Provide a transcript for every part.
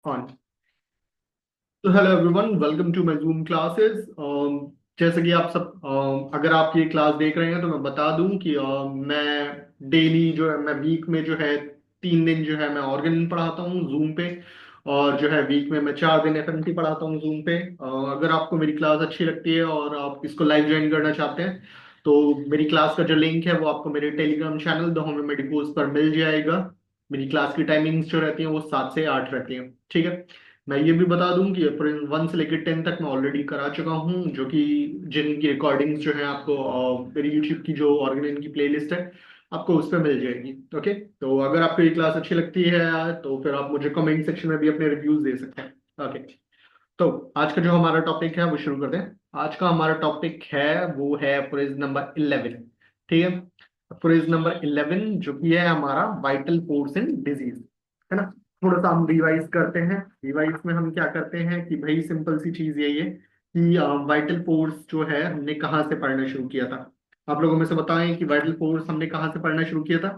On. तो hello everyone, welcome to my Zoom classes. जैसे कि आप सब अगर आप ये क्लास देख रहे हैं तो मैं बता दूं कि मैं डेली जो है, मैं वीक में जो है 3 दिन जो है मैं ऑर्गन पढ़ाता हूँ जूम पे। और जो है वीक में मैं 4 दिन एफएमटी पढ़ाता हूँ जूम पे। अगर आपको मेरी क्लास अच्छी लगती है और आप इसको लाइव ज्वाइन करना चाहते हैं तो मेरी क्लास का जो लिंक है वो आपको मेरे Telegram channel the home medicos पर मिल जाएगा। मेरी क्लास की टाइमिंग्स जो रहती हैं वो 7 से 8 रहती हैं, ठीक है। मैं ये भी बता दूं कि अप्रैल 1 से लेकर 10 तक मैं ऑलरेडी करा चुका हूँ, जो कि जिनकी रिकॉर्डिंग्स जो है आपको मेरी यूट्यूब की जो ऑर्गेनाइन की प्लेलिस्ट है आपको उस पर मिल जाएगी। ओके, तो अगर आपको ये क्लास अच्छी लगती है तो फिर आप मुझे कमेंट सेक्शन में भी अपने रिव्यूज दे सकते हैं। ओके, तो आज का जो हमारा टॉपिक है वो शुरू करते हैं। आज का हमारा टॉपिक है वो है फ्रेज नंबर 11, ठीक है। फ्रेज नंबर 11 जो कि है हमारा वाइटल फोर्स इन डिजीज, है ना। थोड़ा सा हम रिवाइज करते हैं। रिवाइज में हम क्या करते हैं कि भाई सिंपल सी चीज यही है कि वाइटल फोर्स जो है हमने कहाँ से पढ़ना शुरू किया था। आप लोगों में से बताएं कि वाइटल फोर्स हमने कहाँ से पढ़ना शुरू किया था।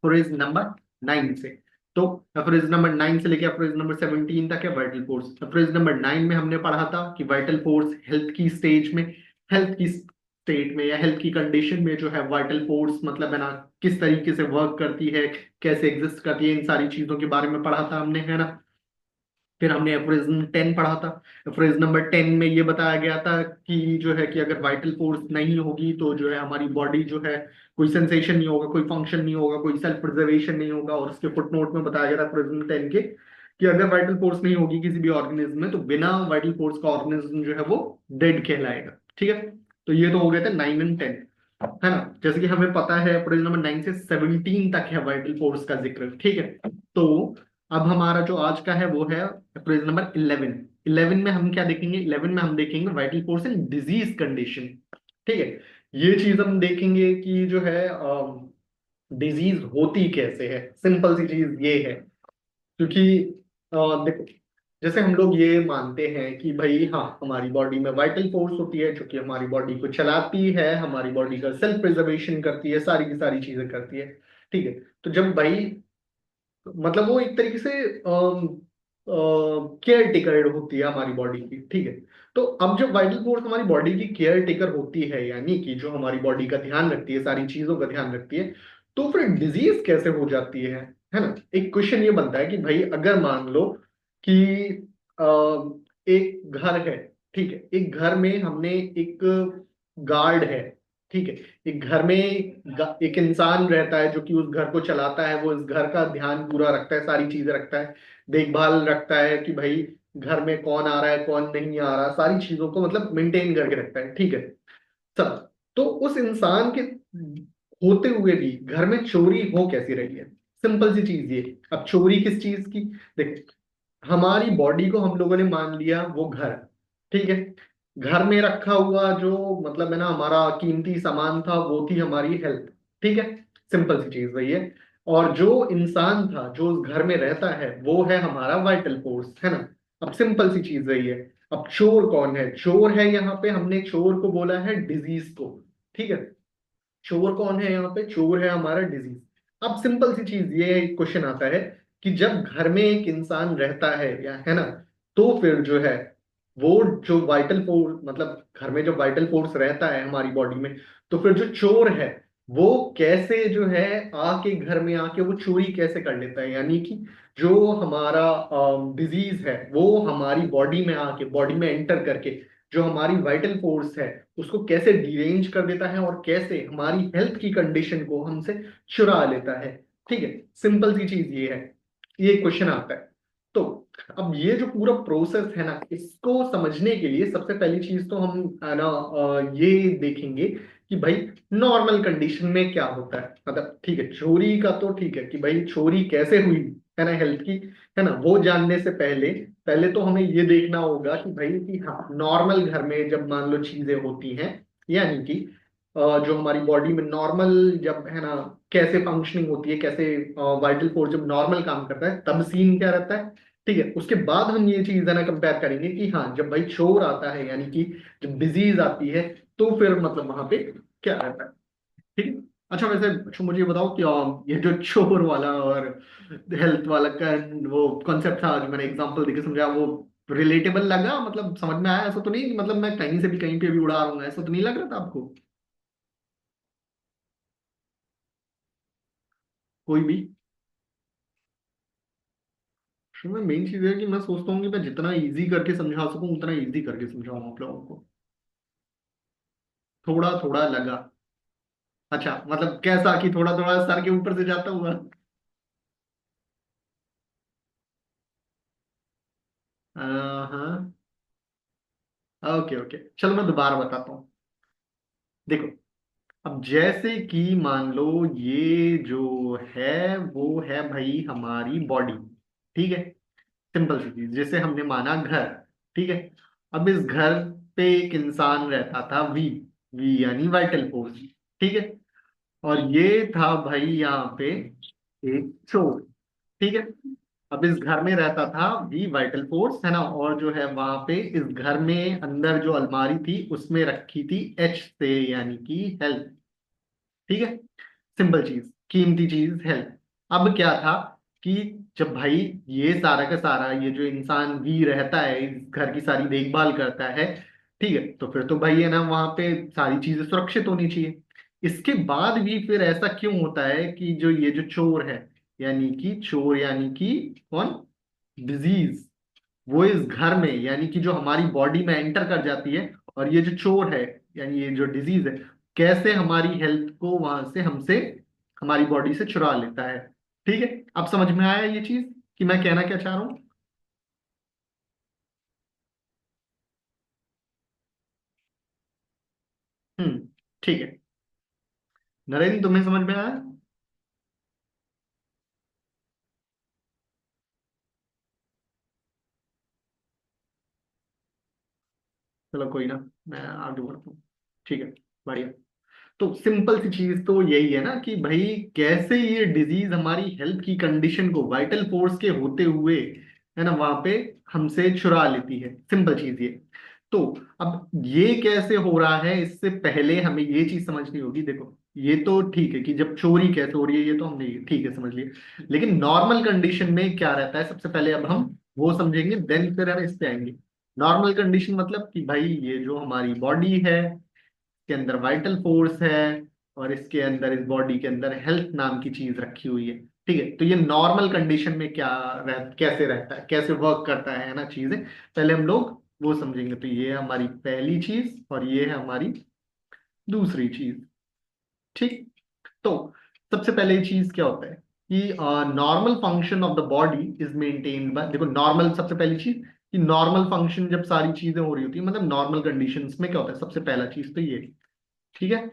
फ्रेज नंबर 9 से। तो फ्रेज नंबर 9 से लेकर फ्रेज नंबर 17 तक है वाइटल फोर्स। फ्रेज नंबर 9 में हमने पढ़ा था कि वाइटल फोर्स हेल्थ की स्टेज में, हेल्थ की स्टेट में या हेल्थ की कंडीशन में जो है वाइटल फोर्स मतलब है ना किस तरीके से वर्क करती है, कैसे एग्जिस्ट करती है, इन सारी चीजों के बारे में पढ़ा था हमने, है ना। फिर हमने एफोरिज्म 10 पढ़ा था। एफोरिज्म नंबर 10 में ये बताया गया था कि जो है कि अगर वाइटल फोर्स नहीं होगी तो जो है हमारी बॉडी जो है कोई सेंसेशन नहीं होगा, कोई फंक्शन नहीं होगा, कोई सेल्फ प्रिजर्वेशन नहीं होगा। और उसके फुटनोट में बताया गया था एफोरिज्म 10 के कि अगर वाइटल फोर्स नहीं होगी किसी भी ऑर्गेनिज्म में तो बिना वाइटल फोर्स का ऑर्गेनिज्म जो है वो डेड कहलाएगा, ठीक है। तो ये तो हो गए थे 9 और 10, है ना। जैसे कि हमें पता है एप्रिल नंबर 9 से 17 तक है वाइटल फोर्स का जिक्र, ठीक है। तो अब हमारा जो आज का है वो है अप्रेजल नंबर 11। 11 में हम क्या देखेंगे, 11 में हम देखेंगे vital force in disease condition, ठीक है। ये चीज हम देखेंगे कि जो है डिजीज होती कैसे है। सिंपल सी चीज ये है क्योंकि देखो, जैसे हम लोग ये मानते हैं कि भाई हाँ हमारी बॉडी में वाइटल फोर्स होती है जो कि हमारी बॉडी को चलाती है, हमारी बॉडी का सेल्फ प्रिजर्वेशन करती है, सारी की सारी चीजें करती है, ठीक है। तो जब भाई मतलब वो एक तरीके से केयर टेकर होती है हमारी बॉडी की, ठीक है। तो अब जब वाइटल फोर्स हमारी बॉडी की केयर टेकर होती है यानी कि जो हमारी बॉडी का ध्यान रखती है, सारी चीजों का ध्यान रखती है, तो फिर डिजीज कैसे हो जाती है ना। एक क्वेश्चन ये बनता है कि भाई अगर मान लो कि एक घर है, ठीक है। एक घर में हमने एक गार्ड है, ठीक है। एक घर में एक इंसान रहता है जो कि उस घर को चलाता है, वो इस घर का ध्यान पूरा रखता है, सारी चीजें रखता है, देखभाल रखता है कि भाई घर में कौन आ रहा है कौन नहीं आ रहा, सारी चीजों को मतलब मेंटेन करके रखता है, ठीक है। सब तो उस इंसान के होते हुए भी घर में चोरी हो कैसी रही है। सिंपल सी चीज ये। अब चोरी किस चीज की, देख, हमारी बॉडी को हम लोगों ने मान लिया वो घर, ठीक है। घर में रखा हुआ जो मतलब है ना हमारा कीमती सामान था वो थी हमारी हेल्थ, ठीक है। सिंपल सी चीज वही है। और जो इंसान था जो उस घर में रहता है वो है हमारा वाइटल फोर्स, है ना। अब सिंपल सी चीज वही है। अब चोर कौन है, चोर है यहाँ पे हमने चोर को बोला है डिजीज को, ठीक है। चोर कौन है यहाँ पे, चोर है हमारा डिजीज। अब सिंपल सी चीज ये क्वेश्चन आता है कि जब घर में एक इंसान रहता है या है ना, तो फिर जो है वो जो वाइटल फोर्स मतलब घर में जो वाइटल फोर्स रहता है हमारी बॉडी में, तो फिर जो चोर है वो कैसे जो है आके घर में आके वो चोरी कैसे कर लेता है। यानी कि जो हमारा डिजीज है वो हमारी बॉडी में आके बॉडी में एंटर करके जो हमारी वाइटल फोर्स है उसको कैसे डिरेंज कर देता है और कैसे हमारी हेल्थ की कंडीशन को हमसे चुरा लेता है, ठीक है। सिंपल सी चीज ये है, ये क्वेश्चन आता है। तो अब ये जो पूरा प्रोसेस है ना इसको समझने के लिए सबसे पहली चीज तो हम है ना ये देखेंगे कि भाई नॉर्मल कंडीशन में क्या होता है। मतलब ठीक है चोरी का तो ठीक है कि भाई चोरी कैसे हुई, है ना, हेल्थ की, है ना, वो जानने से पहले पहले तो हमें ये देखना होगा कि भाई कि हाँ नॉर्मल घर में जब मान लो चीजें होती हैं यानी कि जो हमारी बॉडी में नॉर्मल जब है ना कैसे फंक्शनिंग होती है, कैसे वाइटल फोर्स जब नॉर्मल काम करता है तब सीन क्या रहता है, ठीक है। उसके बाद हम ये चीज है ना कंपेयर करेंगे कि हाँ जब भाई शोर आता है यानी कि जब डिजीज आती है तो फिर मतलब वहां पे क्या रहता है, ठीक है। अच्छा वैसे, अच्छा मुझे ये बताओ कि ये जो चोर वाला और हेल्थ वाला का वो कॉन्सेप्ट था, जो मैंने एग्जांपल देके समझा, वो रिलेटेबल लगा? मतलब समझ में आया? ऐसा तो नहीं मतलब मैं कहीं से भी कहीं पे भी उड़ा रहा हूँ, ऐसा तो नहीं लग रहा था आपको? कोई भी? उसमें मेन चीज है कि मैं सोचता हूँ कि मैं जितना इजी करके समझा सकूं उतना इजी करके समझाऊं आप लोगों को। थोड़ा थोड़ा लगा। अच्छा मतलब कैसा कि थोड़ा थोड़ा सर के ऊपर से जाता हुआ? हाँ। ओके ओके, चलो मैं दोबारा बताता हूँ। देखो, अब जैसे कि मान लो ये जो है वो है भाई हमारी बॉडी, ठीक है? सिंपल सी चीज, जैसे हमने माना घर, ठीक है? अब इस घर पे एक इंसान रहता था, वी। वी यानी वाइटल फोर्स, ठीक है? और ये था भाई यहाँ पे एक चोर, ठीक है? अब इस घर में रहता था वी वाइटल फोर्स, है ना? और जो है वहां पे इस घर में अंदर जो अलमारी थी उसमें रखी थी एच से यानी कि हेल्थ, ठीक है? सिंपल चीज, कीमती चीज है। अब क्या था कि जब भाई ये सारा का सारा ये जो इंसान भी रहता है, इस घर की सारी देखभाल करता है, ठीक है? तो फिर तो भाई है ना वहां पे सारी चीजें सुरक्षित होनी चाहिए। इसके बाद भी फिर ऐसा क्यों होता है कि जो ये जो चोर है, यानी कि चोर यानी कि कौन, डिजीज, वो इस घर में यानी कि जो हमारी बॉडी में एंटर कर जाती है, और ये जो चोर है यानी ये जो डिजीज है, कैसे हमारी हेल्थ को वहां से हमसे, हमारी बॉडी से चुरा लेता है। ठीक है? अब समझ में आया ये चीज कि मैं कहना क्या चाह रहा हूँ? ठीक है। नरेंद्र, तुम्हें समझ में आया? चलो कोई ना, मैं आगे बढ़ता हूँ। ठीक है, बढ़िया। तो सिंपल सी चीज तो यही है ना कि भाई कैसे ये डिजीज हमारी हेल्थ की कंडीशन को वाइटल फोर्स के होते हुए, है ना, वहां पे हमसे चुरा लेती है। सिंपल चीज ये। तो अब ये कैसे हो रहा है, इससे पहले हमें ये चीज समझनी होगी। देखो, ये तो ठीक है कि जब चोरी कैसे हो रही है ये तो हमने ठीक है समझ लिया, लेकिन नॉर्मल कंडीशन में क्या रहता है सबसे पहले अब हम वो समझेंगे, देन फिर हम इस पे आएंगे। नॉर्मल कंडीशन मतलब कि भाई ये जो हमारी बॉडी है के अंदर वाइटल फोर्स है, और इसके अंदर इस बॉडी के अंदर हेल्थ नाम की चीज रखी हुई है, ठीक है? तो ये नॉर्मल कंडीशन में कैसे रहता है, कैसे वर्क करता है ना चीजें, पहले हम लोग वो समझेंगे। तो ये है हमारी पहली चीज और ये है हमारी दूसरी चीज, ठीक? तो सबसे पहले ये चीज क्या होता है कि normal function of the body is maintained by, देखो नॉर्मल सबसे पहली चीज कि नॉर्मल फंक्शन जब सारी चीजें हो रही होती है, मतलब नॉर्मल कंडीशंस में क्या होता है, सबसे पहला चीज तो ये, ठीक है?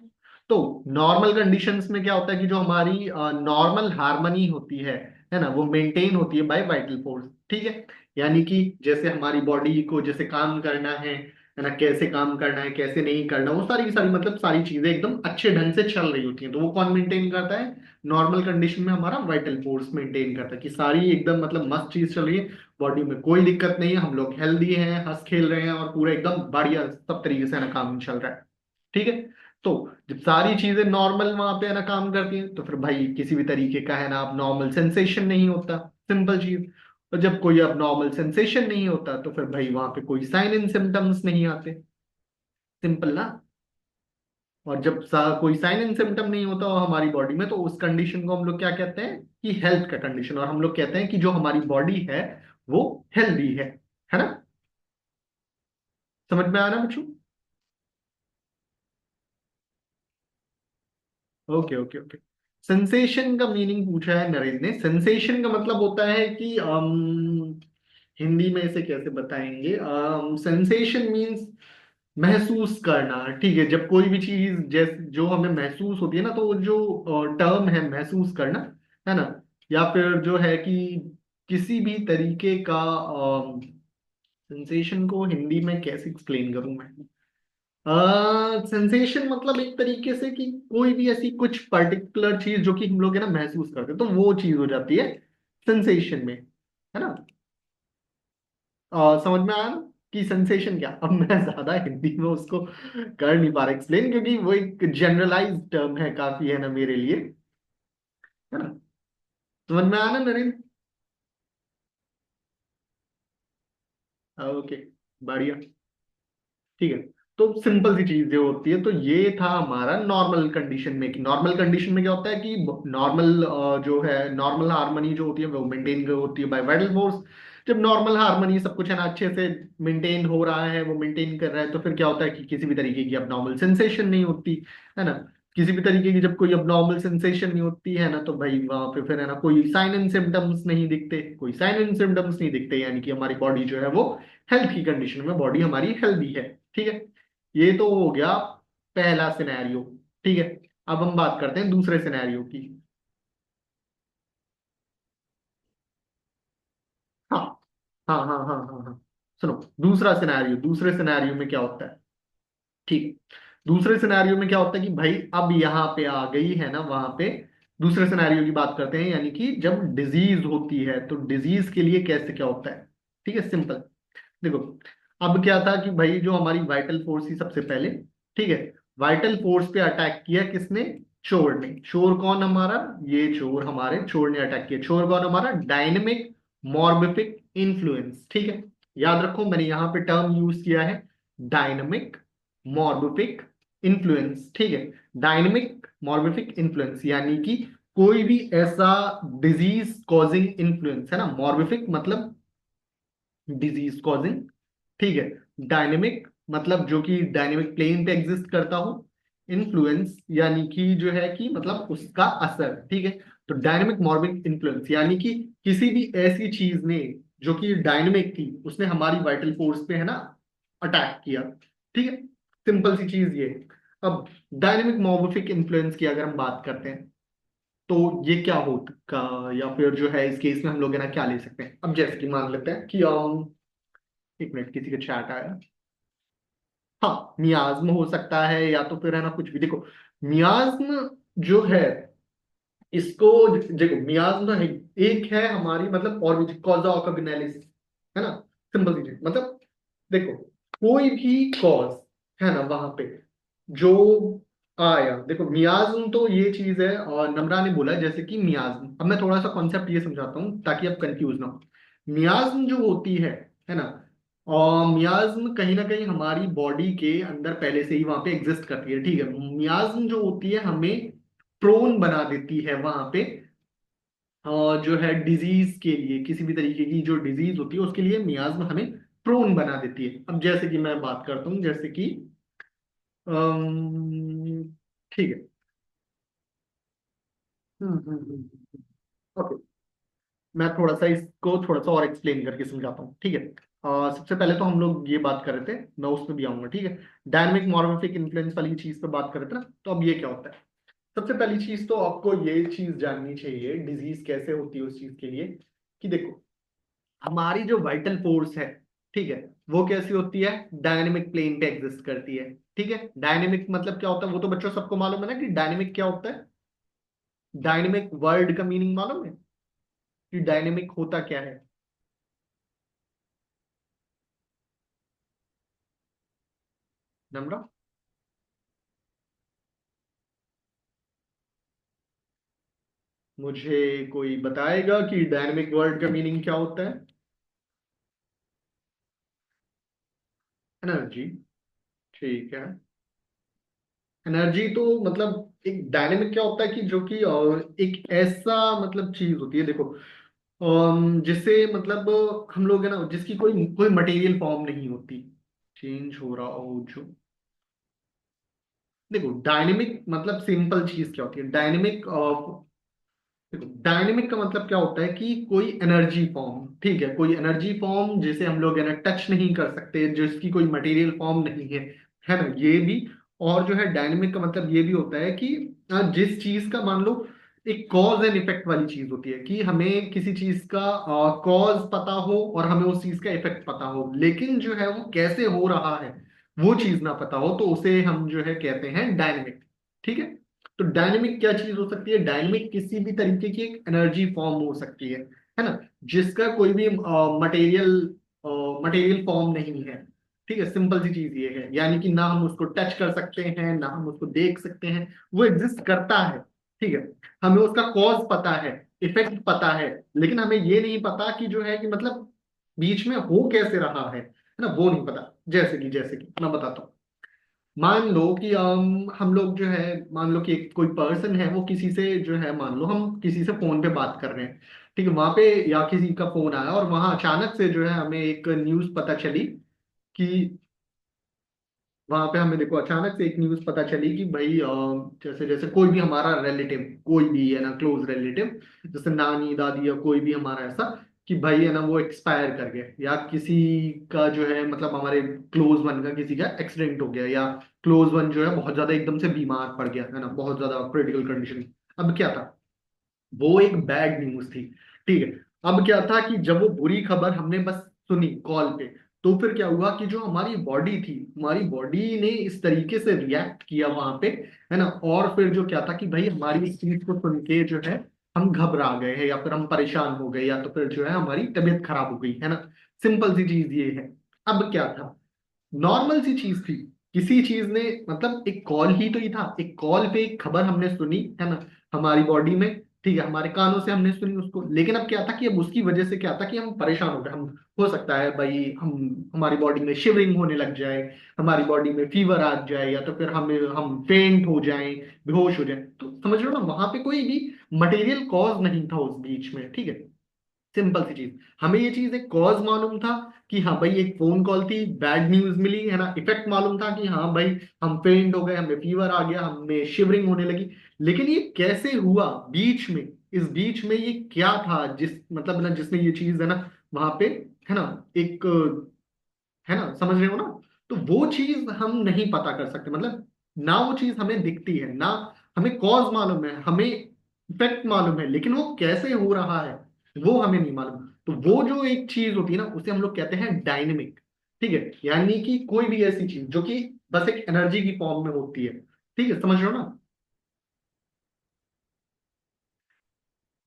तो नॉर्मल कंडीशंस में क्या होता है कि जो हमारी नॉर्मल हार्मनी होती है ना, वो मेंटेन होती है बाय वाइटल फोर्स, ठीक है? यानी कि जैसे हमारी बॉडी को जैसे काम करना है ना, कैसे काम करना है कैसे नहीं करना, वो सारी की सारी मतलब सारी चीजें एकदम अच्छे ढंग से चल रही होती हैं, तो वो कौन मेंटेन करता है? नॉर्मल कंडीशन में हमारा वाइटल फोर्स मेंटेन करता है कि सारी एकदम मतलब मस्त चीज चल रही है, बॉडी में कोई दिक्कत नहीं है, हम लोग हेल्दी हैं, हंस खेल रहे हैं, और पूरा एकदम बढ़िया सब तरीके से ना काम चल रहा है, ठीक है? तो जब सारी चीजें नॉर्मल वहां पे है ना काम करती हैं, तो फिर भाई किसी भी तरीके का है ना अब नॉर्मल सेंसेशन नहीं होता, सिंपल चीज। और जब कोई अब नॉर्मल सेंसेशन नहीं होता तो फिर भाई वहां पे कोई साइन एंड सिम्टम्स नहीं आते, सिंपल ना? और जब कोई साइन एंड सिम्टम नहीं होता हमारी बॉडी में, तो उस कंडीशन को हम लोग क्या कहते हैं कि हेल्थ का कंडीशन, और हम लोग कहते हैं कि जो हमारी बॉडी है वो हेल्दी है ना? समझ में आ रहा है बच्चों? Okay okay okay. सेंसेशन का मीनिंग पूछा है नरेंद्र ने। सेंसेशन का मतलब होता है कि हिंदी में इसे कैसे बताएंगे? सेंसेशन मीन्स महसूस करना, ठीक है? जब कोई भी चीज जैसे जो हमें महसूस होती है ना, तो वो जो टर्म है महसूस करना, है ना? या फिर जो है कि किसी भी तरीके का सेंसेशन को हिंदी में कैसे एक्सप्लेन करूं मैं? सेंसेशन मतलब एक तरीके से कि कोई भी ऐसी कुछ पर्टिकुलर चीज जो कि हम लोग है ना महसूस करते हैं, तो वो चीज हो जाती है सेंसेशन में, है ना? समझ में आया ना? कि सेंसेशन क्या, अब मैं ज्यादा हिंदी में उसको कर नहीं पा रहा एक्सप्लेन, क्योंकि वो एक जनरलाइज टर्म है काफी, है ना मेरे लिए, है ना। समझ में आना नरेंद्र? ओके, बढ़िया। ठीक है, तो सिंपल सी चीज जो होती है, तो ये था हमारा नॉर्मल कंडीशन में। कि नॉर्मल कंडीशन में क्या होता है कि नॉर्मल जो है, नॉर्मल हार्मनी जो होती है वो मेंटेन होती है बाय वाइटल फोर्स। जब नॉर्मल हार्मनी सब कुछ है ना अच्छे से मेंटेन हो रहा है, वो मेंटेन कर रहा है, तो फिर क्या होता है कि किसी भी तरीके की abnormal सेंसेशन नहीं होती, है ना। किसी भी तरीके की जब कोई abnormal सेंसेशन नहीं होती है ना, तो भाई वहां पे फिर है ना कोई साइन एंड सिम्टम्स नहीं दिखते, कोई साइन एंड सिम्टम्स नहीं दिखते, यानी कि हमारी बॉडी जो है वो हेल्थ की कंडीशन में, बॉडी हमारी हेल्दी है। ठीक है, ये तो हो गया पहला सिनेरियो। ठीक है, अब हम बात करते हैं दूसरे सिनेरियो की। हाँ हाँ हाँ हाँ हाँ हाँ, सुनो, दूसरा सिनेरियो, दूसरे सिनेरियो में क्या होता है। ठीक, दूसरे सिनेरियो में क्या होता है कि भाई अब यहाँ पे आ गई है ना वहां पे, दूसरे सिनेरियो की बात करते हैं, यानी कि जब डिजीज होती है तो डिजीज के लिए कैसे क्या होता है। ठीक है, सिंपल। देखो, अब क्या था कि भाई जो हमारी वाइटल फोर्स थी सबसे पहले, ठीक है, वाइटल फोर्स पे अटैक किया किसने? चोर ने। चोर कौन हमारा? ये चोर हमारे, चोर ने अटैक किया। चोर कौन हमारा? Dynamic morbific influence. ठीक है, याद रखो मैंने यहाँ पे टर्म यूज किया है, डायनेमिक मॉर्बिफिक इन्फ्लुएंस। ठीक है, डायनेमिक मॉर्बिफिक इन्फ्लुएंस यानी कि कोई भी ऐसा डिजीज कॉजिंग इन्फ्लुएंस, है ना। मॉर्बिफिक मतलब डिजीज कॉजिंग, ठीक है। डायनेमिक मतलब जो कि डायनेमिक प्लेन पे एग्जिस्ट करता हो। इन्फ्लुएंस यानी कि जो है कि मतलब उसका असर, ठीक है। तो डायनेमिक मॉर्बिक इन्फ्लुएंस यानी कि किसी भी ऐसी चीज ने जो कि डायनेमिक थी, उसने हमारी वाइटल फोर्स पे है ना अटैक किया। ठीक है, सिंपल सी चीज ये। अब डायनेमिक मॉर्बिफिक इन्फ्लुएंस की अगर हम बात करते हैं, तो ये क्या होगा, या फिर जो है इस केस में हम लोग है ना क्या ले सकते हैं। अब जैसे कि मान लेते हैं कि एक मिनट, किसी का चैट आया। हाँ, मियाज्म हो सकता है, या तो फिर है ना कुछ भी। देखो, मियाज्म जो है, इसको देखो, मियाज्म है, एक है हमारी मतलब और भी कॉजा ऑर्गेनालिस, है ना। सिंपल चीज मतलब, देखो, कोई भी कॉज है ना वहां पे जो आया, देखो मियाज्म तो ये चीज है, और नम्रा ने बोला जैसे कि मियाज्म, अब मैं थोड़ा सा कॉन्सेप्ट ये समझाता हूँ ताकि आप कंफ्यूज ना हो। मियाज्म जो होती है ना, और मियाज्म कहीं ना कहीं हमारी बॉडी के अंदर पहले से ही वहां पे एग्जिस्ट करती है। ठीक है, मियाज्म जो होती है हमें प्रोन बना देती है वहां पे, जो है डिजीज के लिए, किसी भी तरीके की जो डिजीज होती है उसके लिए मियाज्म हमें प्रोन बना देती है। अब जैसे कि मैं बात करता हूँ, जैसे कि ठीक है। ओके, मैं थोड़ा सा इसको थोड़ा सा और एक्सप्लेन करके समझाता हूँ। ठीक है, सबसे पहले तो हम लोग ये बात कर रहे थे, मैं उस पर भी आऊंगा। ठीक है, डायनेमिक मॉर्फिक इन्फ्लुएंस वाली चीज पे बात कर रहे थे ना, तो अब ये क्या होता है। सबसे पहली चीज तो आपको ये चीज जाननी चाहिए, डिजीज कैसे होती है उस चीज के लिए, कि देखो, हमारी जो वाइटल फोर्स है, ठीक है, वो कैसी होती है? डायनेमिक प्लेन पे एग्जिस्ट करती है। ठीक है, डायनेमिक मतलब क्या होता है, वो तो बच्चों सबको मालूम है ना कि डायनेमिक क्या होता है। डायनेमिक वर्ड का मीनिंग मालूम है कि डायनेमिक होता क्या है? नम्रा, मुझे कोई बताएगा कि डायनेमिक वर्ड का मीनिंग क्या होता है? एनर्जी, ठीक है। एनर्जी तो मतलब एक डायनेमिक क्या होता है कि जो कि एक ऐसा मतलब चीज होती है, देखो, जिससे मतलब हम लोग है ना, जिसकी कोई कोई मटेरियल फॉर्म नहीं होती, चेंज हो रहा हो जो। देखो, डायनेमिक मतलब सिंपल चीज क्या होती है, डायनेमिक, देखो डायनेमिक का मतलब क्या होता है कि कोई एनर्जी फॉर्म, ठीक है, कोई एनर्जी फॉर्म जिसे हम लोग है ना टच नहीं कर सकते, जिसकी कोई मटेरियल फॉर्म नहीं है ना, ये भी। और जो है डायनेमिक का मतलब ये भी होता है कि जिस चीज का मान लो एक कॉज एंड इफेक्ट वाली चीज होती है, कि हमें किसी चीज का कॉज पता हो और हमें उस चीज का इफेक्ट पता हो, लेकिन जो है वो कैसे हो रहा है वो चीज ना पता हो, तो उसे हम जो है कहते हैं डायनेमिक। ठीक है, तो डायनेमिक क्या चीज हो सकती है? डायनेमिक किसी भी तरीके की एक एनर्जी फॉर्म हो सकती है ना, जिसका कोई भी मटेरियल मटेरियल फॉर्म नहीं है। ठीक है, सिंपल सी चीज ये है, यानी कि ना हम उसको टच कर सकते हैं ना हम उसको देख सकते हैं, वो एग्जिस्ट करता है। ठीक है, हमें उसका कॉज पता है, इफेक्ट पता है, लेकिन हमें ये नहीं पता कि जो है कि मतलब बीच में हो कैसे रहा है ना, वो नहीं पता। जैसे कि मैं बताता हूँ। मान लो कि हम लोग जो है, मान लो कि एक कोई पर्सन है, वो किसी से जो है, मान लो हम किसी से फोन पे बात कर रहे हैं। ठीक है, वहां पे या किसी का फोन आया और वहां अचानक से जो है हमें एक न्यूज पता चली कि, वहां पे हमें देखो अचानक से एक न्यूज पता चली कि भाई जैसे जैसे कोई भी हमारा रिलेटिव, कोई भी है ना क्लोज रिलेटिव, जैसे नानी दादी या कोई भी हमारा ऐसा, कि भाई है ना वो एक्सपायर कर गए, या किसी का जो है मतलब हमारे क्लोज वन का किसी का एक्सीडेंट हो गया, या क्लोज वन जो है बहुत ज्यादा एकदम से बीमार पड़ गया है ना, बहुत ज्यादा क्रिटिकल कंडीशन। अब क्या था, वो एक बैड न्यूज थी। ठीक है, अब क्या था कि जब वो बुरी खबर हमने बस सुनी कॉल पे, तो फिर क्या हुआ कि जो हमारी बॉडी थी, हमारी बॉडी ने इस तरीके से रिएक्ट किया वहां पे, है ना। और फिर जो क्या था कि भाई हमारी इस चीज को सुन के जो है हम घबरा गए हैं, या फिर हम परेशान हो गए, या तो फिर जो है हमारी तबीयत खराब हो गई, है ना। सिंपल सी चीज ये है। अब क्या था, नॉर्मल सी चीज थी, किसी चीज ने मतलब एक कॉल ही तो ही था, एक कॉल पे एक खबर हमने सुनी, है ना, हमारी बॉडी में। ठीक है, हमारे कानों से हमने सुनी उसको, लेकिन अब क्या था कि अब उसकी वजह से क्या था कि हम परेशान हो गए। हम, हो सकता है भाई हम, हमारी बॉडी में शिवरिंग होने लग जाए, हमारी बॉडी में फीवर आ जाए, या तो फिर हम फेंट हो जाएं, बेहोश हो जाएं। तो समझ लो ना, वहां पे कोई भी मटेरियल कॉज नहीं था उस बीच में। ठीक है, सिंपल सी चीज, हमें ये चीज एक कॉज मालूम था कि हाँ भाई एक फोन कॉल थी, बैड न्यूज मिली, है ना। इफेक्ट मालूम था कि हाँ भाई हम फेंट हो गए, हमें फीवर आ गया, हमें शिवरिंग होने लगी। लेकिन ये कैसे हुआ बीच में, इस बीच में ये क्या था जिस मतलब ना जिसने ये चीज है ना वहां पे, है ना, एक, है ना, समझ रहे हो ना। तो वो चीज हम नहीं पता कर सकते, मतलब ना वो चीज हमें दिखती है ना, हमें कॉज मालूम है, हमें इफेक्ट मालूम है, लेकिन वो कैसे हो रहा है वो हमें नहीं मालूम। तो वो जो एक चीज होती है ना, उसे हम लोग कहते हैं डायनेमिक। ठीक है, यानी कि कोई भी ऐसी चीज जो कि बस एक एनर्जी की फॉर्म में होती है। ठीक है, समझ रहे हो ना।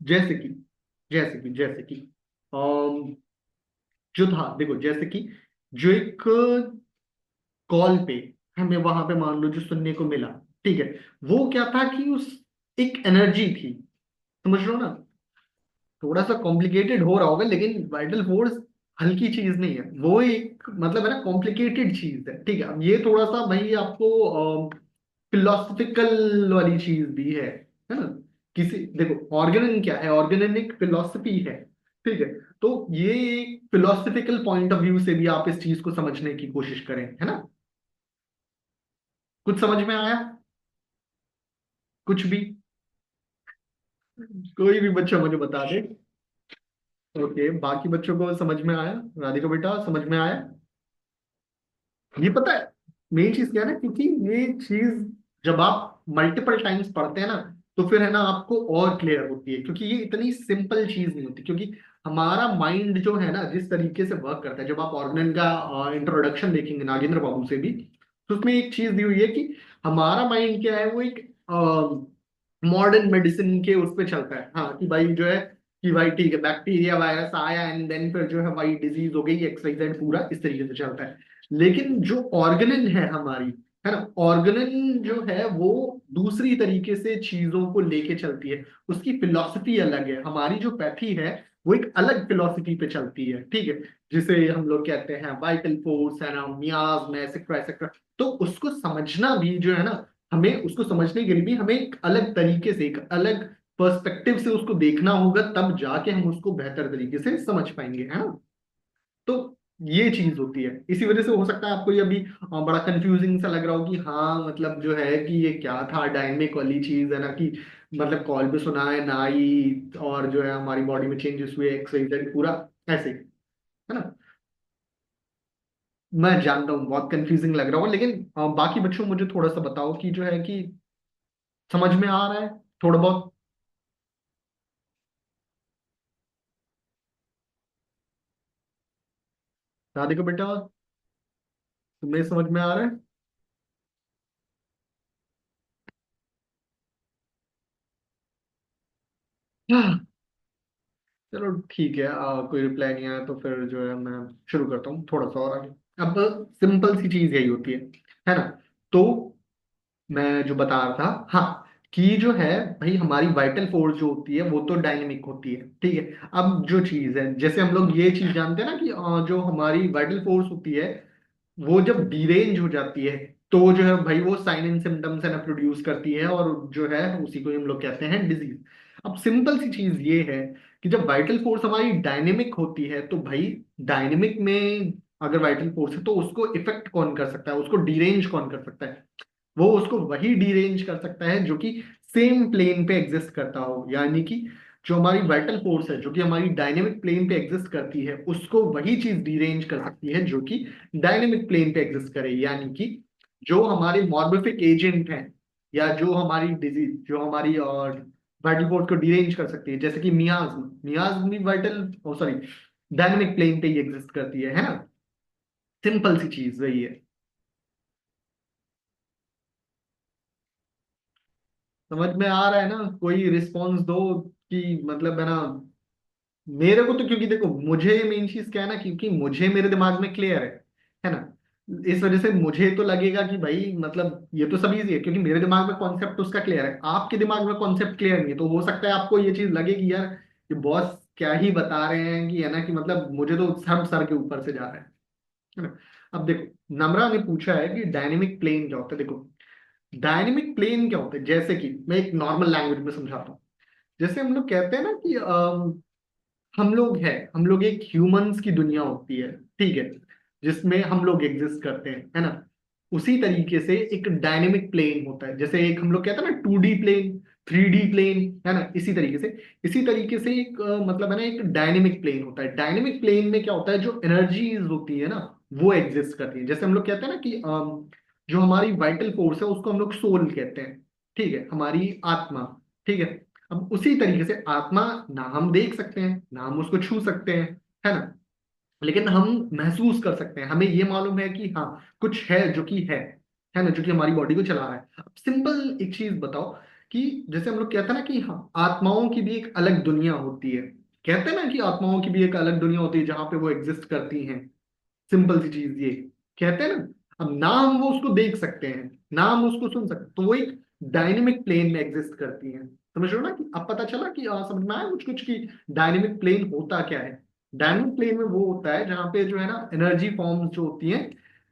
जैसे कि जैसे कि अम, जो था देखो, जैसे कि जो एक कॉल पे हमें वहां पे मान लो जो सुनने को मिला, ठीक है, वो क्या था कि उस एक एनर्जी थी। समझ लो ना, थोड़ा सा कॉम्प्लिकेटेड हो रहा होगा, लेकिन वाइटल फोर्स हल्की चीज नहीं है, वो एक मतलब है ना कॉम्प्लिकेटेड चीज है। ठीक है, अब ये थोड़ा सा भाई आपको फिलोसफिकल वाली चीज भी है ना। किसी देखो, ऑर्गेनन क्या है, ऑर्गेनन एक फिलोसफी है। ठीक है, तो ये एक फिलोसफिकल पॉइंट ऑफ व्यू से भी आप इस चीज को समझने की कोशिश करें, है ना। कुछ समझ में आया, कुछ भी, कोई भी बच्चा मुझे बता दे। ओके, बाकी बच्चों को समझ में आया, राधिका बेटा समझ में आया। ये पता है मेन चीज क्या है ना, क्योंकि ये चीज जब आप मल्टीपल टाइम्स पढ़ते हैं ना, तो फिर है ना आपको और क्लियर होती है, क्योंकि ये इतनी सिंपल चीज नहीं होती। क्योंकि हमारा माइंड जो है ना जिस तरीके से वर्क करता है, जब आप ऑर्गेनन का इंट्रोडक्शन देखेंगे नागेंद्र बाबू से भी, तो उसमें एक चीज दी हुई है कि हमारा माइंड क्या है, वो एक मॉडर्न मेडिसिन के उस पे चलता है। हाँ, कि भाई जो है कि भाई ठीक है, बैक्टीरिया वायरस आया एंड देन फिर जो है भाई डिजीज हो गई, एक्सवाइजेड, पूरा इस तरीके से चलता है। लेकिन जो ऑर्गेनन है हमारी, है ना, ऑर्गेनन जो है वो दूसरी तरीके से चीजों को लेके चलती है। उसकी फिलॉसफी अलग है, हमारी जो पैथी है वो एक अलग फिलॉसफी पे चलती है। ठीक है, जिसे हम लोग कहते हैं वाइटल फोर्स, है ना, मियाज में एक्सेट्रा एक्सेट्रा। तो उसको समझना भी जो है ना, हमें उसको समझने के लिए भी हमें एक अलग तरीके से, एक अलग पर्सपेक्टिव से उसको देखना होगा, तब जाके हम उसको बेहतर तरीके से समझ पाएंगे, है ना। तो ये चीज होती है, इसी वजह से हो सकता है आपको ये अभी बड़ा कंफ्यूजिंग सा लग रहा हो कि हाँ मतलब जो है कि ये क्या था, डायनेमिक वाली चीज है ना, कि मतलब कॉल पे सुना है ना ही, और जो है हमारी बॉडी में चेंजेस हुए, एक्सरसाइज पूरा ऐसे ही, है ना। मैं जानता हूँ बहुत कंफ्यूजिंग लग रहा हो, लेकिन बाकी बच्चों मुझे थोड़ा सा बताओ कि जो है कि समझ में आ रहा है थोड़ा बहुत। राधिका बेटा, तुम्हें समझ में आ रहा है। चलो ठीक है, कोई रिप्लाई नहीं आया तो फिर जो है मैं शुरू करता हूँ थोड़ा सा और आगे। अब सिंपल सी चीज यही होती है ना। तो मैं जो बता रहा था, हाँ, कि जो है भाई हमारी वाइटल फोर्स जो होती है वो तो डायनेमिक होती है, ठीक है। अब जो चीज है, जैसे हम लोग ये चीज जानते हैं ना कि जो हमारी वाइटल फोर्स होती है वो जब डीरेंज हो जाती है तो जो है भाई वो साइन एंड सिम्टम्स है ना प्रोड्यूस करती है, और जो है उसी को हम लोग कहते हैं डिजीज। अब सिंपल सी चीज ये है कि जब वाइटल फोर्स हमारी डायनेमिक होती है तो भाई डायनेमिक में अगर वाइटल फोर्स है तो उसको इफेक्ट कौन कर सकता है, उसको डीरेंज कौन कर सकता है? वो उसको वही डीरेंज कर सकता है जो कि सेम प्लेन पे एग्जिस्ट करता हो, यानी कि जो हमारी वाइटल फोर्स है जो कि हमारी डायनेमिक प्लेन पे एग्जिस्ट करती है उसको वही चीज डीरेंज कर सकती है जो कि डायनेमिक प्लेन पे एग्जिस्ट करे, यानी कि जो हमारे मॉर्बिफिक एजेंट हैं या जो हमारी डिजीज जो हमारी और वाइटल फोर्स को डीरेंज कर सकती है, जैसे कि मियाज्म मियाज्म भी वाइटल सॉरी डायनेमिक प्लेन पे ही एग्जिस्ट करती है ना। सिंपल सी चीज वही है। समझ में आ रहा है ना? कोई रिस्पॉन्स दो कि मतलब है ना। मेरे को तो क्योंकि देखो मुझे मेन चीज क्या है ना, क्योंकि मुझे मेरे दिमाग में क्लियर है ना। इस वजह से मुझे तो लगेगा कि भाई मतलब ये तो सब इजी है क्योंकि मेरे दिमाग में कॉन्सेप्ट उसका क्लियर है। आपके दिमाग में कॉन्सेप्ट क्लियर नहीं है तो हो सकता है आपको ये चीज लगे कि यार ये बॉस क्या ही बता रहे हैं, कि है ना कि मतलब मुझे तो सब सर के ऊपर से जा रहा है ना। अब देखो नम्रा ने पूछा है कि डायनेमिक प्लेन क्या होता है। देखो डायनेमिक प्लेन क्या होता है, जैसे कि मैं एक नॉर्मल लैंग्वेज में समझाता हूँ। जैसे हम लोग कहते हैं ना कि हम लोग एक ह्यूमंस की दुनिया होती है, ठीक है, जिसमें हम लोग एग्जिस्ट करते हैं, है ना। उसी तरीके से एक डायनेमिक प्लेन होता है, जैसे एक हम लोग कहते हैं ना 2D प्लेन, 3D प्लेन, है ना। इसी तरीके से एक मतलब है ना एक डायनेमिक प्लेन होता है। डायनेमिक प्लेन में क्या होता है, जो एनर्जीज होती है ना वो एग्जिस्ट करती है। जैसे हम लोग कहते हैं ना कि जो हमारी वाइटल फोर्स है उसको हम लोग सोल कहते हैं, ठीक है, हमारी आत्मा, ठीक है। अब उसी तरीके से आत्मा ना हम देख सकते हैं ना हम उसको छू सकते हैं, है ना, लेकिन हम महसूस कर सकते हैं। हमें ये मालूम है कि हाँ कुछ है जो कि है ना, जो कि हमारी बॉडी को चला रहा है। अब सिंपल एक चीज बताओ कि जैसे हम लोग कहते हैं ना कि हाँ आत्माओं की भी एक अलग दुनिया होती है। कहते हैं ना कि आत्माओं की भी एक अलग दुनिया होती है जहां पे वो एग्जिस्ट करती हैं। सिंपल सी चीज ये कहते हैं ना। अब ना हम वो उसको देख सकते हैं ना हम उसको सुन सकते, तो वो एक डायनेमिक प्लेन में एग्जिस्ट करती हैं। समझ रहे हो ना कि अब पता चला कि समझ में आया कुछ कुछ कि डायनेमिक प्लेन होता क्या है। डायनेमिक प्लेन में वो होता है जहाँ पे जो है ना एनर्जी फॉर्म्स जो होती हैं,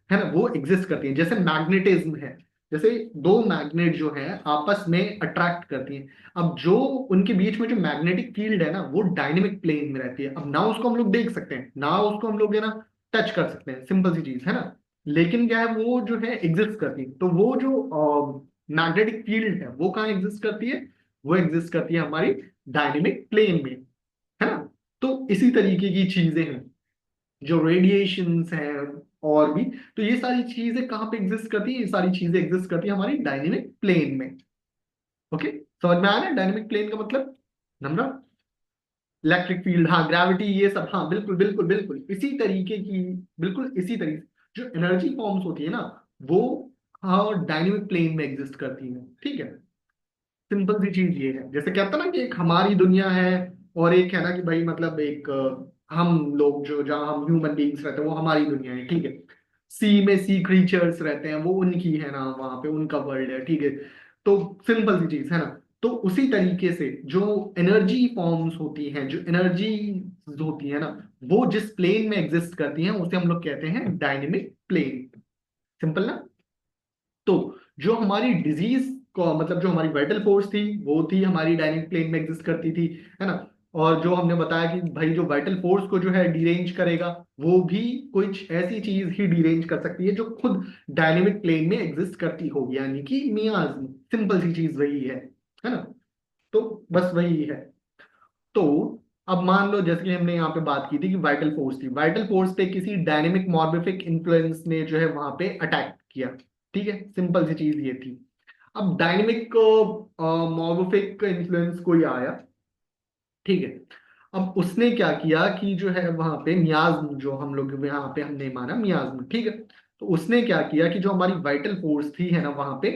है ना, वो एग्जिस्ट करती हैं। जैसे मैग्नेटिज्म है, जैसे दो मैग्नेट जो है आपस में अट्रैक्ट करती हैं। अब जो उनके बीच में जो मैग्नेटिक फील्ड है ना वो डायनेमिक प्लेन में रहती है। अब ना उसको हम लोग देख सकते हैं ना उसको हम लोग है ना टच कर सकते हैं, सिंपल सी चीज है ना। लेकिन क्या है वो जो है एग्जिस्ट करती है। तो वो जो मैग्नेटिक फील्ड है वो कहाँ एग्जिस्ट करती है? वो एग्जिस्ट करती है हमारी डायनेमिक प्लेन में, है ना। तो इसी तरीके की चीजें हैं जो रेडिएशंस हैं और भी। तो ये सारी चीजें कहाँ पे एग्जिस्ट करती है? ये सारी चीजें एग्जिस्ट करती है हमारी डायनेमिक प्लेन में। ओके, समझ में आया ना डायनेमिक प्लेन का मतलब? नम्रा, इलेक्ट्रिक फील्ड, हाँ, ग्रेविटी, ये सब, हाँ, बिल्कुल बिल्कुल बिल्कुल इसी तरीके की, बिल्कुल इसी तरीके जो एनर्जी फॉर्म्स होती है ना वो हाँ डायनेमिक प्लेन में एग्जिस्ट करती है, ठीक है। सिंपल सी चीज ये है, जैसे कहता ना कि एक हमारी दुनिया है और एक है ना कि भाई मतलब एक हम लोग जो जहाँ हम ह्यूमन बीइंग्स रहते हैं वो हमारी दुनिया है, ठीक है। सी में सी क्रीचर्स रहते हैं वो उनकी है ना, वहां पे उनका वर्ल्ड है, ठीक है। तो सिंपल सी चीज है ना। तो उसी तरीके से जो एनर्जी फॉर्म्स होती हैं, जो एनर्जी होती है ना वो जिस प्लेन में एग्जिस्ट करती हैं उसे हम लोग कहते हैं डायनेमिक प्लेन। सिंपल ना। तो जो हमारी डिजीज को मतलब जो हमारी वाइटल फोर्स थी वो थी हमारी डायनेमिक प्लेन में एग्जिस्ट करती थी, है ना। और जो हमने बताया कि भाई जो वाइटल फोर्स को जो है डीरेंज करेगा वो भी कुछ ऐसी चीज ही डीरेंज कर सकती है जो खुद डायनेमिक प्लेन में एग्जिस्ट करती हो, यानी कि मियाज्म। सिंपल सी चीज वही है ना। तो बस वही है। तो अब मान लो जैसे कि हमने यहाँ पे बात की थी कि वाइटल फोर्स थी, वाइटल फोर्स पे किसी डायनेमिक मॉर्बिफिक इन्फ्लुएंस ने जो है वहां पे अटैक किया, ठीक है। सिंपल सी चीज ये थी। अब डायनेमिक मॉर्बिफिक इन्फ्लुएंस कोई आया, ठीक है। अब उसने क्या किया कि जो है वहां पे मियाज्म जो हम लोग यहाँ पे हमने माना मियाज्म, ठीक है। तो उसने क्या किया कि जो हमारी वाइटल फोर्स थी है ना वहां पे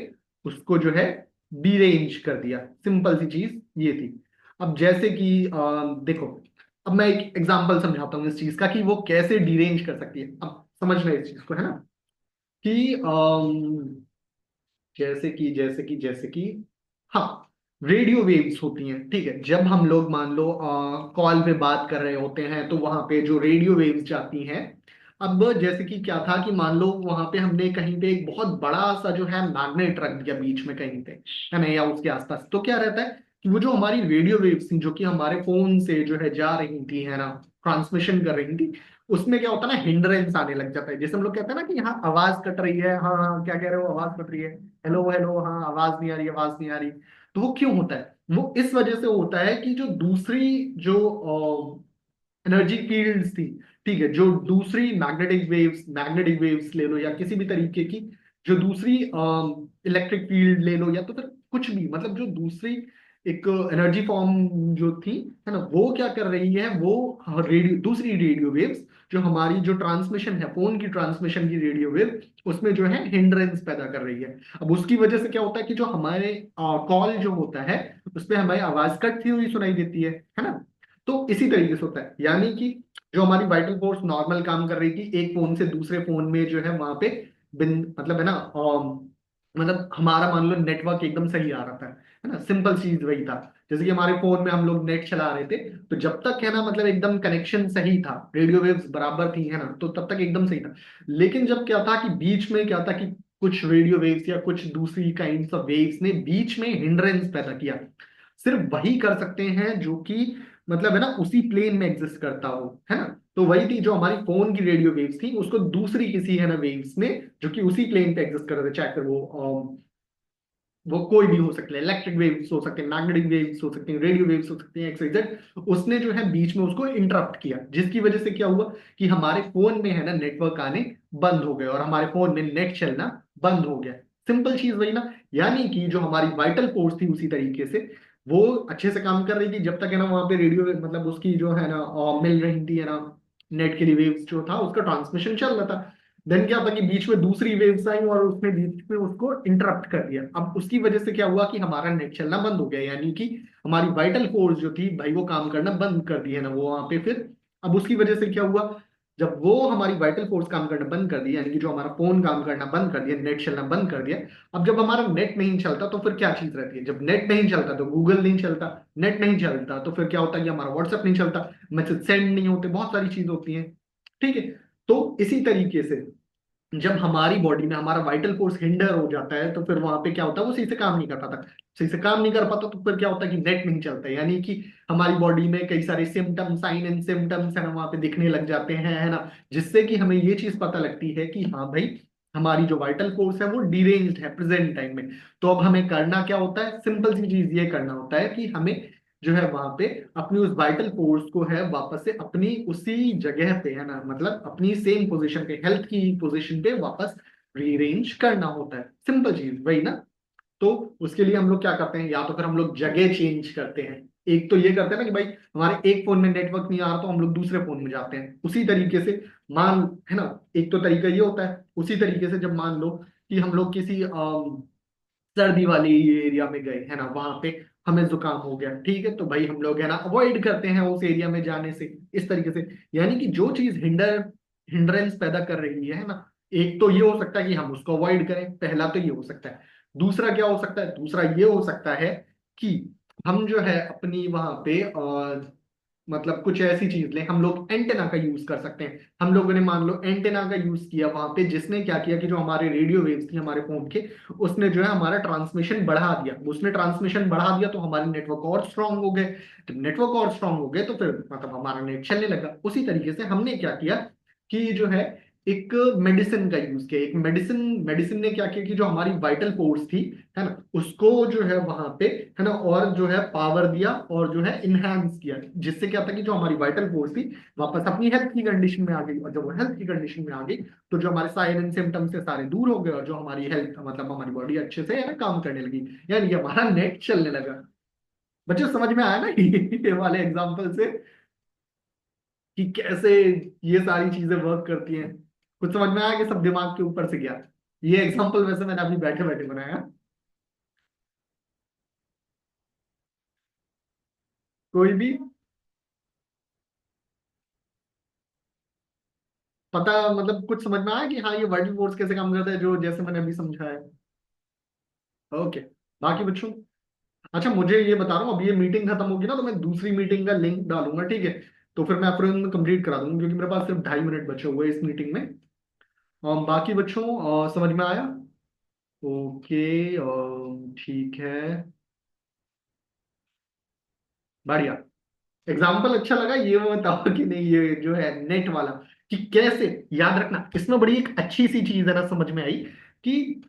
उसको जो है डीरेंज कर दिया। सिंपल सी चीज ये थी। अब जैसे कि देखो अब मैं एक एग्जांपल समझाता हूँ इस चीज का कि वो कैसे डिरेंज कर सकती है। अब समझ रहे इस चीज को, है ना, कि जैसे कि हाँ, रेडियो वेव्स होती हैं, ठीक है। जब हम लोग मान लो कॉल पे बात कर रहे होते हैं तो वहां पे जो रेडियो वेव्स जाती हैं, अब जैसे कि क्या था कि मान लो वहां पे हमने कहीं पे एक बहुत बड़ा सा जो है मैग्नेट रख दिया बीच में कहीं पे, है ना, या उसके आसपास, तो क्या रहता है कि वो जो हमारी रेडियो वेव्स थी जो कि हमारे फोन से जो है जा रही थी, है ना, ट्रांसमिशन कर रही थी, उसमें क्या होता है ना, हिंड्रेंस आने लग जाता है। जैसे हम लोग कहते हैं ना कि यहाँ आवाज कट रही है, हाँ हाँ क्या कह रहे हो, आवाज कट रही है, हेलो हेलो, हाँ आवाज नहीं आ रही, आवाज नहीं आ रही। तो वो क्यों होता है? वो इस वजह से होता है कि जो दूसरी जो एनर्जी फील्ड्स थी, ठीक है, जो दूसरी मैग्नेटिक वेव्स ले लो या किसी भी तरीके की जो दूसरी इलेक्ट्रिक फील्ड ले लो, या तो फिर कुछ भी, मतलब जो दूसरी एक एनर्जी फॉर्म जो थी, है ना, वो क्या कर रही है, वो दूसरी रेडियो वेव्स जो हमारी जो ट्रांसमिशन है, फोन की ट्रांसमिशन की रेडियो वेव, उसमें जो है हिंड्रेंस पैदा कर रही है। अब उसकी वजह से क्या होता है कि जो हमारे कॉल जो होता है उसमें हमारी आवाज कटती हुई सुनाई देती है ना। तो इसी तरीके से होता है, यानी कि जो हमारी वाइटल फोर्स नॉर्मल काम कर रही थी एक फोन से दूसरे फोन में जो है वहां पे बिन मतलब है ना, मतलब हमारा मान लो नेटवर्क एकदम सही आ रहा था, है ना, सिंपल चीज वही था। जैसे कि हमारे फोन में हम लोग नेट चला रहे थे, तो जब तक है ना मतलब एकदम कनेक्शन सही था, रेडियो वेव्स बराबर थी, है ना, तो तब तक एकदम सही था। लेकिन जब क्या था कि बीच में क्या था कि कुछ रेडियो वेव्स या कुछ दूसरी काइंड्स ऑफ वेव्स ने बीच में हिंड्रेंस पैदा किया। सिर्फ वही कर सकते हैं जो कि मतलब है ना उसी प्लेन में एग्जिस्ट करता हो, है ना। तो वही थी जो हमारी फोन की रेडियो वेव्स थी, उसको दूसरी किसी है ना वेव्स ने जो कि उसी प्लेन पे एग्जिस्ट कर रहे थे, चाहे फिर वो कोई भी हो सकते हैं, इलेक्ट्रिक वेव्स हो सकते हैं, मैग्नेटिक वेव्स हो सकते हैं, रेडियो वेव्स हो सकते हैं, XYZ, उसने जो है बीच में उसको इंटरप्ट किया, जिसकी वजह से क्या हुआ कि हमारे फोन में है ना नेटवर्क आने बंद हो गए और हमारे फोन में नेट चलना बंद हो गया। सिंपल चीज वही ना, यानी कि जो हमारी वाइटल फोर्स थी उसी तरीके से वो अच्छे से काम कर रही थी जब तक है ना वहां पे रेडियो मतलब उसकी जो है ना मिल रही थी, है ना, नेट के लिए वेव्स जो था उसका ट्रांसमिशन चल रहा था। देन क्या होता कि बीच में दूसरी वेव्स आई और उसने बीच में उसको इंटरप्ट कर दिया। अब उसकी वजह से क्या हुआ कि हमारा नेट चलना बंद हो गया, यानी कि हमारी वाइटल फोर्स जो थी भाई वो काम करना बंद कर दी, है ना, वो वहां पे फिर। अब उसकी वजह से क्या हुआ, जब वो हमारी वाइटल फोर्स काम करना बंद कर दी, यानी कि जो हमारा फोन काम करना बंद कर दिया, नेट चलना बंद कर दिया। अब जब हमारा नेट नहीं चलता तो फिर क्या चीज रहती है, जब नेट नहीं चलता तो गूगल नहीं चलता, नेट नहीं चलता तो फिर क्या होता है कि हमारा व्हाट्सएप नहीं चलता, मैसेज सेंड नहीं होते, बहुत सारी चीज होती हैं, ठीक है। तो इसी तरीके से जब हमारी बॉडी में हमारा वाइटल फोर्स हिंडर हो जाता है तो फिर वहां पे क्या होता है, वो सही से काम नहीं कर पाता। सही से काम नहीं कर पाता तो फिर क्या होता है कि नेट नहीं चलता है, यानी कि हमारी बॉडी में कई सारे सिम्टम्स, साइन एंड सिम्टम्स है ना वहां पे दिखने लग जाते हैं, है ना, जिससे कि हमें ये चीज पता लगती है कि हाँ भाई हमारी जो वाइटल फोर्स है वो डिरेंज्ड है प्रेजेंट टाइम में। तो अब हमें करना क्या होता है, सिंपल सी चीज ये करना होता है कि हमें जो है वहां पे अपनी उस वाइटल फोर्स को है वापस से अपनी उसी जगह पे, है ना, मतलब अपनी सेम पोजीशन पे, हेल्थ की पोजीशन पे वापस रीअरेंज करना होता है। सिंपल चीज वही ना। तो उसके लिए हम लोग क्या करते हैं, या तो फिर हम लोग जगह चेंज करते हैं। एक तो ये करते हैं ना कि भाई हमारे एक फोन में नेटवर्क नहीं आ रहा तो हम लोग दूसरे फोन में जाते हैं, उसी तरीके से मान, है ना, एक तो तरीका ये होता है। उसी तरीके से जब मान लो कि हम लोग किसी सर्दी वाले एरिया में गए, है ना, वहां पे हमें जुकाम हो गया, ठीक है, तो भाई हम लोग है ना अवॉइड करते हैं उस एरिया में जाने से, इस तरीके से। यानी कि जो चीज हिंड्रेंस पैदा कर रही है ना, एक तो ये हो सकता है कि हम उसको अवॉइड करें, पहला तो ये हो सकता है। दूसरा क्या हो सकता है, दूसरा ये हो सकता है कि हम जो है अपनी वहां पे मतलब कुछ ऐसी चीज लें, हम लोग एंटेना का यूज कर सकते हैं। हम लोगों ने मान लो एंटेना का यूज किया वहां पे, जिसने क्या किया कि जो हमारे रेडियो वेव्स थी हमारे फोन के, उसने जो है हमारा ट्रांसमिशन बढ़ा दिया। उसने ट्रांसमिशन बढ़ा दिया तो हमारे नेटवर्क और स्ट्रांग हो गए। जब नेटवर्क और स्ट्रांग हो गए तो फिर मतलब हमारा नेट चलने लगा। उसी तरीके से हमने क्या किया कि जो है एक मेडिसिन का यूज किया। एक मेडिसिन मेडिसिन ने क्या किया कि जो हमारी वाइटल फोर्स थी, है ना, उसको जो है वहां पे, है ना, और जो है पावर दिया और जो है इनहेंस किया, जिससे क्या था कि जो हमारी वाइटल फोर्स थी वापस अपनी हेल्थ की कंडीशन में आ गई। और जब वो हेल्थ की कंडीशन में आ गई तो जो हमारे साइन एंड सिम्टम्स से सारे दूर हो गए और जो हमारी हेल्थ मतलब हमारी बॉडी अच्छे से है ना काम करने लगी, यानी कि हमारा नेट चलने लगा। बच्चे समझ में आया ना ये वाले एग्जाम्पल से कि कैसे ये सारी चीजें वर्क करती हैं? कुछ समझ में आया कि सब दिमाग के ऊपर से गया? ये एग्जाम्पल वैसे मैंने अभी बैठे बैठे बनाया। कोई भी पता मतलब कुछ समझ में आया कि हाँ ये वाइटल फोर्स कैसे काम करता है, जो जैसे मैंने अभी समझाया? ओके। बाकी बच्चों, अच्छा मुझे ये बता रहा हूँ, अब ये मीटिंग खत्म होगी ना तो मैं दूसरी मीटिंग का लिंक डालूंगा, ठीक है? तो फिर मैं अपने कंप्लीट करा दूंगा, क्योंकि मेरे पास सिर्फ 2.5 मिनट बचे हुए हैं इस मीटिंग में। बाकी बच्चों समझ में आया? ओके। ठीक है। बढ़िया। एग्जाम्पल अच्छा लगा, ये बताओ कि नहीं ये जो है नेट वाला, कि कैसे याद रखना, इसमें बड़ी एक अच्छी सी चीज है ना समझ में आई, कि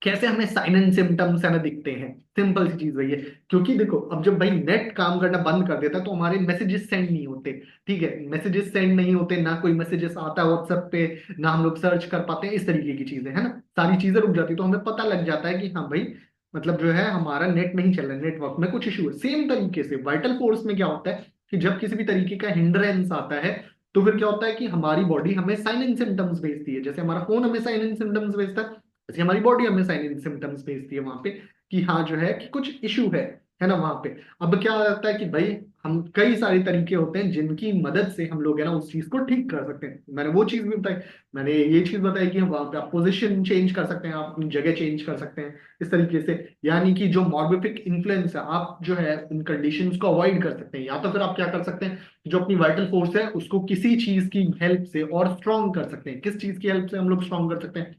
कैसे हमें साइन एंड सिम्टम्स है ना दिखते हैं। सिंपल सी चीज वही है। क्योंकि देखो, अब जब भाई नेट काम करना बंद कर देता है तो हमारे मैसेजेस सेंड नहीं होते। ठीक है, मैसेजेस सेंड नहीं होते, ना कोई मैसेजेस आता है व्हाट्सएप पे, ना हम लोग सर्च कर पाते हैं, इस तरीके की चीजें है ना, सारी चीजें रुक जाती है, तो हमें पता लग जाता है कि हाँ भाई, मतलब जो है हमारा नेट नहीं चल रहा है, नेटवर्क में कुछ इशू है। सेम तरीके से वाइटल फोर्स में क्या होता है, कि जब किसी भी तरीके का हिंड्रेंस आता है, तो फिर क्या होता है कि हमारी बॉडी हमें साइन एंड सिम्टम्स भेजती है। जैसे हमारा फोन हमें साइन एंड सिम्टम्स भेजता है, जैसे हमारी बॉडी हमें साइन एंड सिम्टम्स भेजती है वहां पे, कि हाँ जो है कि कुछ इशू है ना वहां पे। अब क्या होता है कि भाई, हम कई सारे तरीके होते हैं जिनकी मदद से हम लोग है ना उस चीज को ठीक कर सकते हैं। मैंने वो चीज भी बताई, मैंने ये चीज बताई कि हम वहां पे आप पोजिशन चेंज कर सकते हैं, आप अपनी जगह चेंज कर सकते हैं इस तरीके से। यानी कि जो मॉर्बिफिक इन्फ्लुएंस है, आप जो है उन कंडीशंस को अवॉइड कर सकते हैं, या तो फिर आप क्या कर सकते हैं, जो अपनी वाइटल फोर्स है उसको किसी चीज की हेल्प से और स्ट्रॉन्ग कर सकते हैं। किस चीज की हेल्प से हम लोग स्ट्रॉन्ग कर सकते हैं?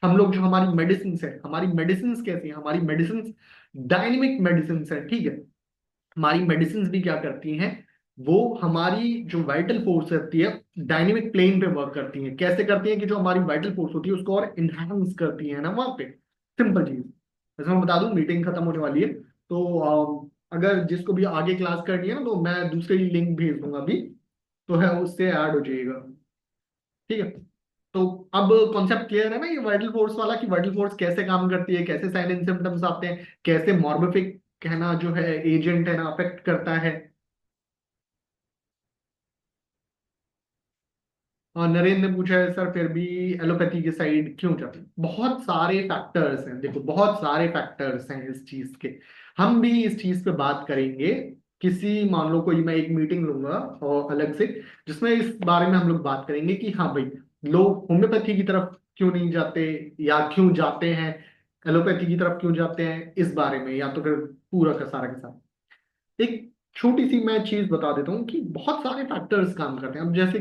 हम लोग जो हमारी मेडिसिन है, हमारी मेडिसिन कैसी है, हमारी मेडिसिन डायनेमिक मेडिसिन है, ठीक है? हमारी मेडिसिन भी क्या करती हैं, वो हमारी जो वाइटल फोर्स रहती है डायनेमिक प्लेन पे वर्क करती हैं। कैसे करती हैं, कि जो हमारी वाइटल फोर्स होती है उसको और इनहांस करती है ना वहां पे। सिंपल चीज। वैसे मैं बता दूं, मीटिंग खत्म होने वाली है, तो अगर जिसको भी आगे क्लास करनी है ना, तो मैं दूसरे लिंक भेज दूंगा अभी, तो है उससे ऐड हो जाएगा। ठीक है। तो अब कॉन्सेप्ट क्लियर है ना ये वाइटल फोर्स वाला, कि वाइटल फोर्स कैसे काम करती है, कैसे साइन एंड सिम्टम्स आते हैं, कैसे मॉर्बिफिक कहना जो है एजेंट है ना अफेक्ट करता है। और नरेंद्र ने पूछा है सर फिर भी एलोपैथी की साइड क्यों जाती है? बहुत सारे फैक्टर्स हैं, देखो बहुत सारे फैक्टर्स हैं इस चीज के। हम भी इस चीज पे बात करेंगे किसी, मान लो कोई मैं एक मीटिंग लूंगा और अलग से, जिसमें इस बारे में हम लोग बात करेंगे कि हाँ भाई, लोग होम्योपैथी की तरफ क्यों नहीं जाते, या क्यों जाते हैं, एलोपैथी की तरफ क्यों जाते हैं, इस बारे में, या तो फिर पूरा का सारा के साथ। एक छोटी सी मैं चीज बता देता हूँ कि बहुत सारे फैक्टर्स काम करते हैं। अब जैसे